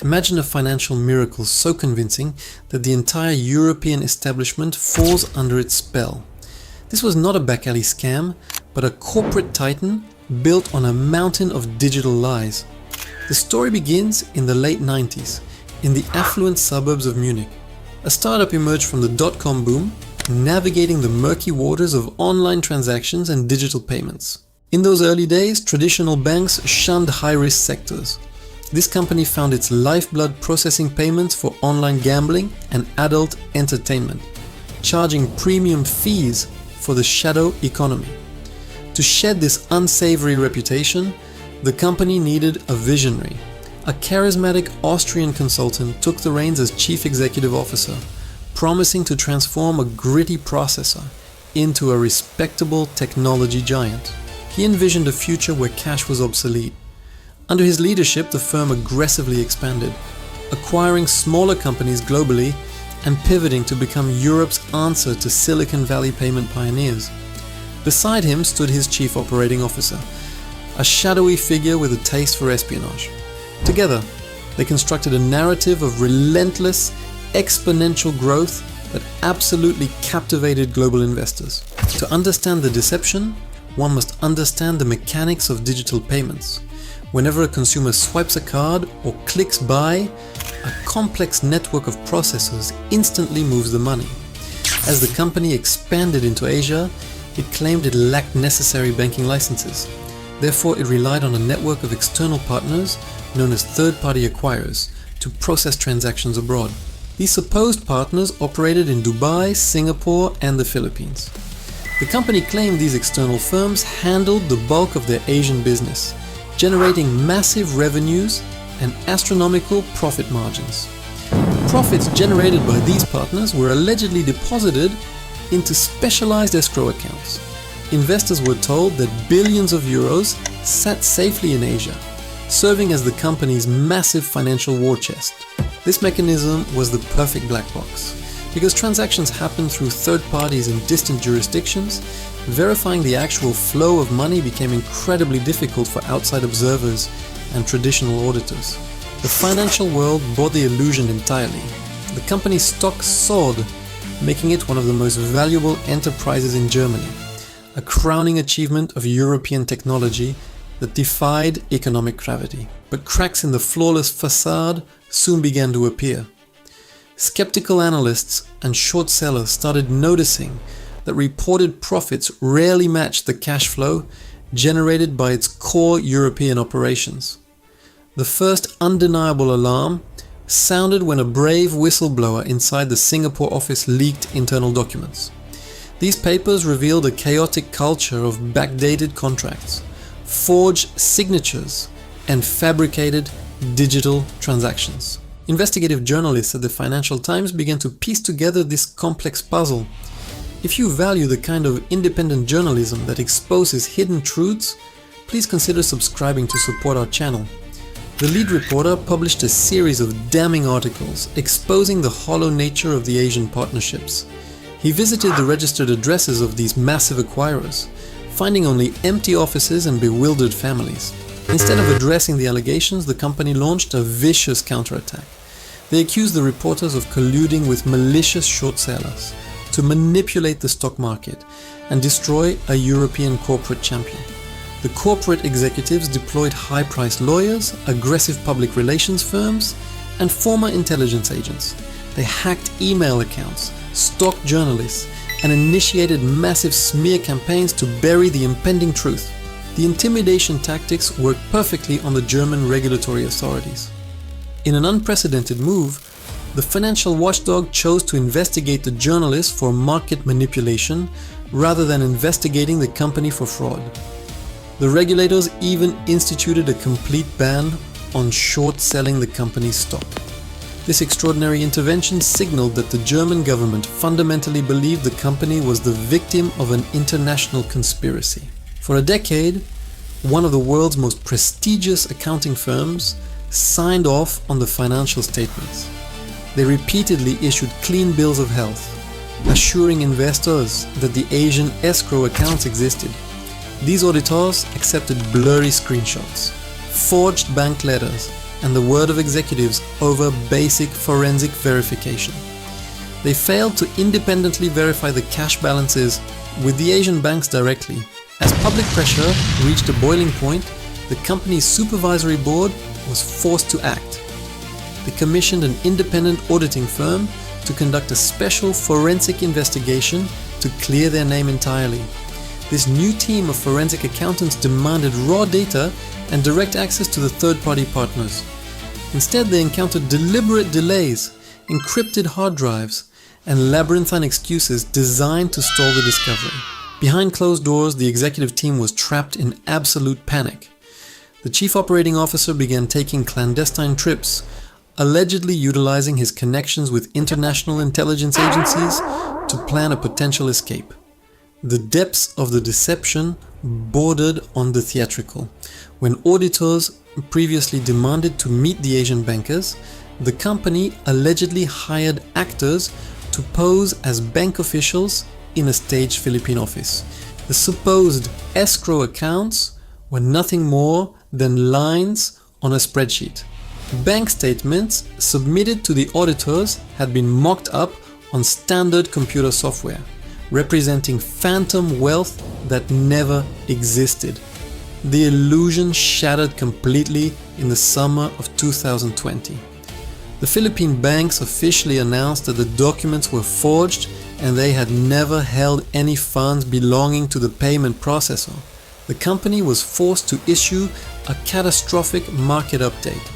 Imagine a financial miracle so convincing that the entire European establishment falls under its spell. This was not a back alley scam, but a corporate titan built on a mountain of digital lies. The story begins in the late 90s, in the affluent suburbs of Munich. A startup emerged from the dot-com boom, navigating the murky waters of online transactions and digital payments. In those early days, traditional banks shunned high-risk sectors. This company found its lifeblood processing payments for online gambling and adult entertainment, charging premium fees for the shadow economy. To shed this unsavory reputation, the company needed a visionary. A charismatic Austrian consultant took the reins as chief executive officer, promising to transform a gritty processor into a respectable technology giant. He envisioned a future where cash was obsolete. Under his leadership, the firm aggressively expanded, acquiring smaller companies globally and pivoting to become Europe's answer to Silicon Valley payment pioneers. Beside him stood his chief operating officer, a shadowy figure with a taste for espionage. Together, they constructed a narrative of relentless, exponential growth that absolutely captivated global investors. To understand the deception, one must understand the mechanics of digital payments. Whenever a consumer swipes a card or clicks buy, a complex network of processors instantly moves the money. As the company expanded into Asia, it claimed it lacked necessary banking licenses. Therefore, it relied on a network of external partners known as third-party acquirers to process transactions abroad. These supposed partners operated in Dubai, Singapore, and the Philippines. The company claimed these external firms handled the bulk of their Asian business, generating massive revenues and astronomical profit margins. The profits generated by these partners were allegedly deposited into specialized escrow accounts. Investors were told that billions of euros sat safely in Asia, serving as the company's massive financial war chest. This mechanism was the perfect black box. Because transactions happened through third parties in distant jurisdictions, verifying the actual flow of money became incredibly difficult for outside observers and traditional auditors. The financial world bought the illusion entirely. The company's stock soared, making it one of the most valuable enterprises in Germany, a crowning achievement of European technology that defied economic gravity. But cracks in the flawless facade soon began to appear. Skeptical analysts and short sellers started noticing that reported profits rarely matched the cash flow generated by its core European operations. The first undeniable alarm sounded when a brave whistleblower inside the Singapore office leaked internal documents. These papers revealed a chaotic culture of backdated contracts, forged signatures, and fabricated digital transactions. Investigative journalists at the Financial Times began to piece together this complex puzzle. If you value the kind of independent journalism that exposes hidden truths, please consider subscribing to support our channel. The lead reporter published a series of damning articles exposing the hollow nature of the Asian partnerships. He visited the registered addresses of these massive acquirers, finding only empty offices and bewildered families. Instead of addressing the allegations, the company launched a vicious counterattack. They accused the reporters of colluding with malicious short sellers to manipulate the stock market and destroy a European corporate champion. The corporate executives deployed high-priced lawyers, aggressive public relations firms, and former intelligence agents. They hacked email accounts, stalked journalists, and initiated massive smear campaigns to bury the impending truth. The intimidation tactics worked perfectly on the German regulatory authorities. In an unprecedented move, the financial watchdog chose to investigate the journalists for market manipulation rather than investigating the company for fraud. The regulators even instituted a complete ban on short-selling the company's stock. This extraordinary intervention signaled that the German government fundamentally believed the company was the victim of an international conspiracy. For a decade, one of the world's most prestigious accounting firms signed off on the financial statements. They repeatedly issued clean bills of health, assuring investors that the Asian escrow accounts existed. These auditors accepted blurry screenshots, forged bank letters, and the word of executives over basic forensic verification. They failed to independently verify the cash balances with the Asian banks directly. As public pressure reached a boiling point, the company's supervisory board was forced to act. They commissioned an independent auditing firm to conduct a special forensic investigation to clear their name entirely. This new team of forensic accountants demanded raw data and direct access to the third-party partners. Instead, they encountered deliberate delays, encrypted hard drives, and labyrinthine excuses designed to stall the discovery. Behind closed doors, the executive team was trapped in absolute panic. The chief operating officer began taking clandestine trips, allegedly utilizing his connections with international intelligence agencies to plan a potential escape. The depths of the deception bordered on the theatrical. When auditors previously demanded to meet the Asian bankers, the company allegedly hired actors to pose as bank officials in a staged Philippine office. The supposed escrow accounts were nothing more than lines on a spreadsheet. Bank statements submitted to the auditors had been mocked up on standard computer software, representing phantom wealth that never existed. The illusion shattered completely in the summer of 2020. The Philippine banks officially announced that the documents were forged and they had never held any funds belonging to the payment processor. The company was forced to issue a catastrophic market update.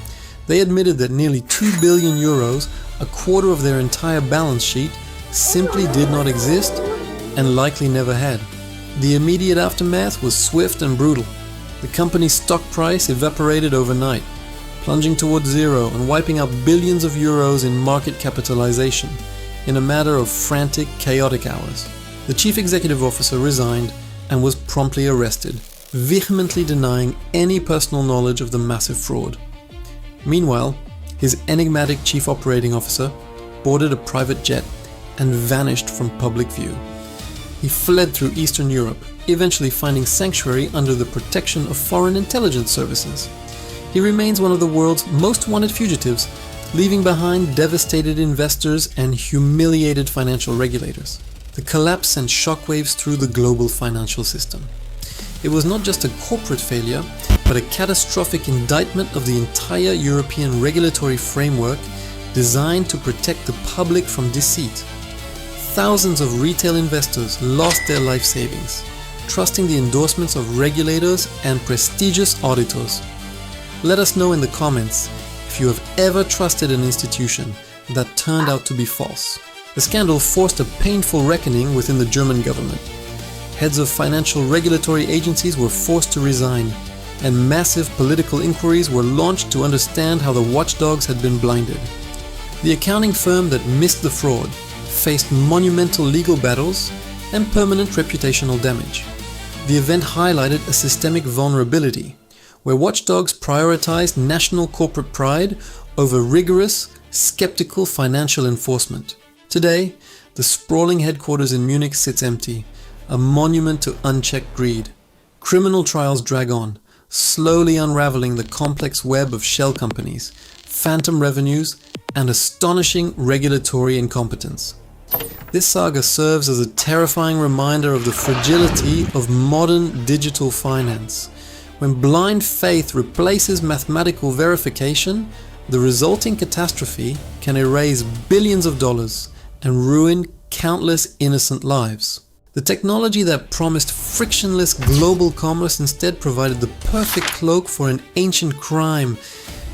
They admitted that nearly 2 billion euros, a quarter of their entire balance sheet, simply did not exist and likely never had. The immediate aftermath was swift and brutal. The company's stock price evaporated overnight, plunging towards zero and wiping out billions of euros in market capitalization in a matter of frantic, chaotic hours. The chief executive officer resigned and was promptly arrested, vehemently denying any personal knowledge of the massive fraud. Meanwhile, his enigmatic chief operating officer boarded a private jet and vanished from public view. He fled through Eastern Europe, eventually finding sanctuary under the protection of foreign intelligence services. He remains one of the world's most wanted fugitives, leaving behind devastated investors and humiliated financial regulators. The collapse sent shockwaves through the global financial system. It was not just a corporate failure, but a catastrophic indictment of the entire European regulatory framework designed to protect the public from deceit. Thousands of retail investors lost their life savings, trusting the endorsements of regulators and prestigious auditors. Let us know in the comments if you have ever trusted an institution that turned out to be false. The scandal forced a painful reckoning within the German government. Heads of financial regulatory agencies were forced to resign, and massive political inquiries were launched to understand how the watchdogs had been blinded. The accounting firm that missed the fraud faced monumental legal battles and permanent reputational damage. The event highlighted a systemic vulnerability, where watchdogs prioritized national corporate pride over rigorous, skeptical financial enforcement. Today, the sprawling headquarters in Munich sits empty, a monument to unchecked greed. Criminal trials drag on, slowly unraveling the complex web of shell companies, phantom revenues, and astonishing regulatory incompetence. This saga serves as a terrifying reminder of the fragility of modern digital finance. When blind faith replaces mathematical verification, the resulting catastrophe can erase billions of dollars and ruin countless innocent lives. The technology that promised frictionless global commerce instead provided the perfect cloak for an ancient crime.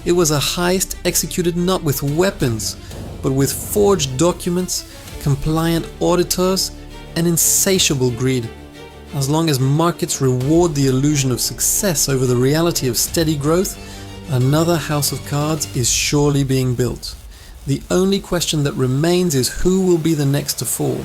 It was a heist executed not with weapons, but with forged documents, compliant auditors, and insatiable greed. As long as markets reward the illusion of success over the reality of steady growth, another house of cards is surely being built. The only question that remains is who will be the next to fall.